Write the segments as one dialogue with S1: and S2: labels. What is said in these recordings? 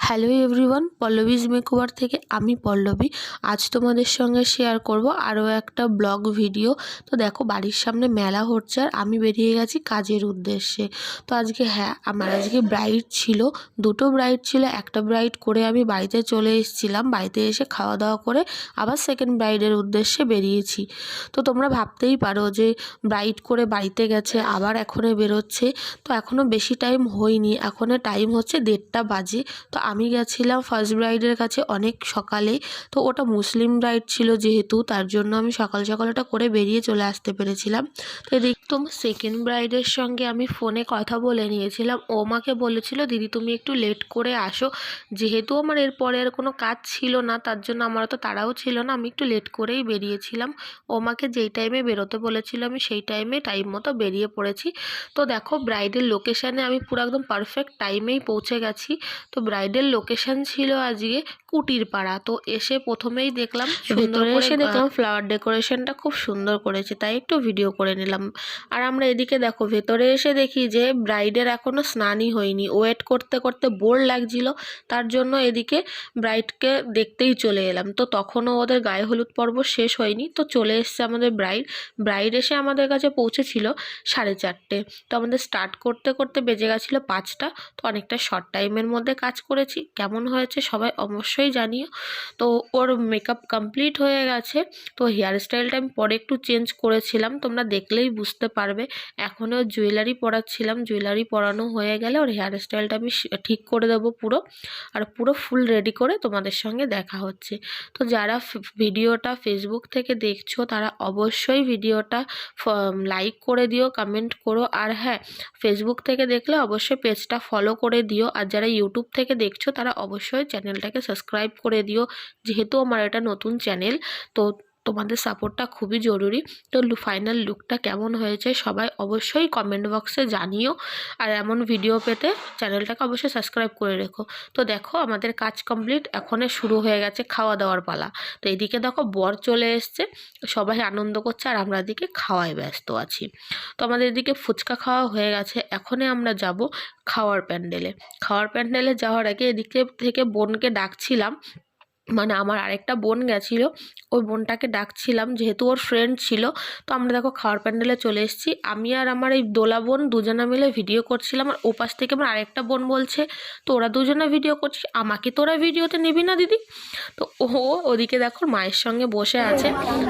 S1: Hello everyone, পল্লবীজ makeover থেকে আমি পল্লবী। আজ তোমাদের সঙ্গে শেয়ার করব আরও একটা ব্লগ ভিডিও। তো দেখো, বাড়ির সামনে মেলা হচ্ছে আর আমি বেরিয়ে গেছি কাজের উদ্দেশ্যে। তো আজকে আমার আজকে ব্রাইড ছিল, দুটো ব্রাইড ছিল। একটা ব্রাইড করে আমি বাড়িতে চলে এসেছিলাম, বাড়িতে এসে খাওয়া দাওয়া করে আবার সেকেন্ড ব্রাইডের উদ্দেশ্যে বেরিয়েছি। তো তোমরা ভাবতেই পারো যে ব্রাইড করে বাড়িতে গেছে আবার এখনও বেরোচ্ছে। তো এখনও বেশি টাইম হয়নি, এখনও টাইম হচ্ছে 1:30 বাজে। তো আমি গেছিলাম ফার্স্ট ব্রাইডের কাছে অনেক সকালে। তো ওটা মুসলিম ব্রাইড ছিল যেহেতু, তার জন্য আমি সকাল সকাল ওটা করে বেরিয়ে চলে আসতে পেরেছিলাম। তো এদিক সেকেন্ড ব্রাইডের সঙ্গে আমি ফোনে কথা বলে নিয়েছিলাম। ও আমাকে বলেছিল, দিদি তুমি একটু লেট করে আসো। যেহেতু আমার এরপরে আর কোনো কাজ ছিল না, তার জন্য আমার তো তাড়াও ছিল না, আমি একটু লেট করেই বেরিয়েছিলাম। ও আমাকে যেই টাইমে বেরোতে বলেছিল আমি সেই টাইম মতো বেরিয়ে পড়েছি। তো দেখো, ব্রাইডের লোকেশানে আমি পুরো একদম পারফেক্ট টাইমেই পৌঁছে গেছি। তো ব্রাইডের লোকেশন ছিল আজকে কুটির পাড়া। তো এসে প্রথমেই দেখলাম, ভেতরে এসে দেখলাম ফ্লাওয়ার ডেকোরেশনটা খুব সুন্দর করেছে, তাই একটু ভিডিও করে নিলাম। আর আমরা এদিকে দেখো, ভেতরে এসে দেখি যে ব্রাইডের এখনও স্নানই হয়নি। ওয়েট করতে করতে বোর লাগছিল, তার জন্য এদিকে ব্রাইডকে দেখতেই চলে এলাম। তো তখনও ওদের গায়ে হলুদ পর্ব শেষ হয়নি, তো চলে এসছে আমাদের ব্রাইড এসে আমাদের কাছে পৌঁছেছিল 4:30। তো আমাদের স্টার্ট করতে করতে বেজে গেছিলো 5টা। তো অনেকটা শর্ট টাইমের মধ্যে কাজ করেছি। কেমন হয়েছে সবাই অবশ্যই জানিও। তো ওর মেকআপ কমপ্লিট হয়ে গেছে। তো হেয়ার স্টাইলটা আমি পরে একটু চেঞ্জ করেছিলাম, তোমরা দেখলেই বুঝতে পারবে। এখনও জুয়েলারি পরাচ্ছিলাম, জুয়েলারি পরানো হয়ে গেলে ওর হেয়ার স্টাইলটা আমি ঠিক করে দেবো পুরো। আর পুরো ফুল রেডি করে তোমাদের সঙ্গে দেখা হচ্ছে। তো যারা ভিডিওটা ফেসবুক থেকে দেখছো তারা অবশ্যই ভিডিওটা লাইক করে দিও, কমেন্ট করো। আর হ্যাঁ, ফেসবুক থেকে দেখলে অবশ্যই পেজটা ফলো করে দিও। আর যারা ইউটিউব থেকে দেখছো তারা অবশ্যই চ্যানেলটাকে সাবস্ক্রাইব করে দিও, যেহেতু আমার এটা নতুন চ্যানেল। তো তোমাদের সাপোর্টটা খুবই জরুরি। তো ফাইনাল লুকটা কেমন হয়েছে সবাই অবশ্যই কমেন্ট বক্সে জানিও। আর এমন ভিডিও পেতে চ্যানেলটাকে অবশ্যই সাবস্ক্রাইব করে রেখো। তো দেখো, আমাদের কাজ কমপ্লিট, এখনই শুরু হয়ে গেছে খাওয়া দাওয়ার পালা। তো এদিকে দেখো, বর চলে এসছে, সবাই আনন্দ করছে আর আমরা এদিকে খাওয়ায় ব্যস্ত আছি। তো আমাদের এদিকে ফুচকা খাওয়া হয়ে গেছে, এখনই আমরা যাব খাওয়ার প্যান্ডেলে যাওয়ার আগে এদিকে থেকে বোনকে ডাকছিলাম, মানে আমার আরেকটা বোন গেছিলো, ওই বোনটাকে ডাকছিলাম যেহেতু ওর ফ্রেন্ড ছিল। তো আমরা দেখো খাওয়ার প্যান্ডেলে চলে এসেছি। আমি আর আমার এই দোলা বোন দুজনা মিলে ভিডিও করছিলাম। আর ওপাশ থেকে আমার আরেকটা বোন বলছে, তো ওরা দুজনে ভিডিও করছে, আমাকে তোরা ভিডিওতে নিবি না দিদি? তো ও ওদিকে দেখো মায়ের সঙ্গে বসে আছে।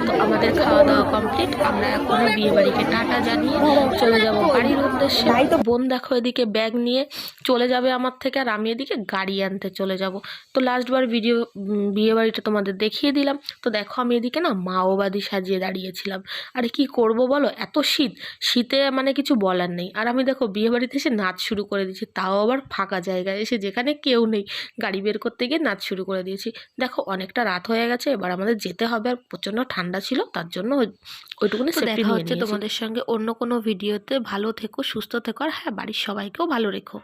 S1: তো আমাদের খাওয়া দাওয়া কমপ্লিট, আমরা এখন বিয়েবাড়িকে টাটা জানিয়ে চলে যাব বাড়ির উদ্দেশ্যে। বোন দেখো এদিকে ব্যাগ নিয়ে চলে যাবে আমার থেকে, আর আমি এদিকে গাড়ি আনতে চলে যাব। তো লাস্টবার বিয়েবাড়িটা তোমাদের দেখিয়ে দিলাম। তো দেখো, আমি এদিকে না মাওবাদী সাজিয়ে দাঁড়িয়েছিলাম। আর কি করব বলো, এত শীতে মানে কিছু বলার নেই। আর আমি দেখো বিয়েবাড়িতে এসে নাচ শুরু করে দিয়েছি, তাও আবার ফাঁকা জায়গায় এসে, যেখানে কেউ নেই। গাড়ি বের করতে গিয়ে নাচ শুরু করে দিয়েছি। দেখো অনেকটা রাত হয়ে গেছে, এবার আমাদের যেতে হবে। আর প্রচণ্ড ঠান্ডা ছিল, তার জন্য ওইটুকুনি সেফটি নিয়ে নিয়েছি। তোমাদের সঙ্গে অন্য কোনো ভিডিওতে। ভালো থেকো, সুস্থ থেকো, আর হ্যাঁ, বাড়ির সবাইকেও ভালো রেখো।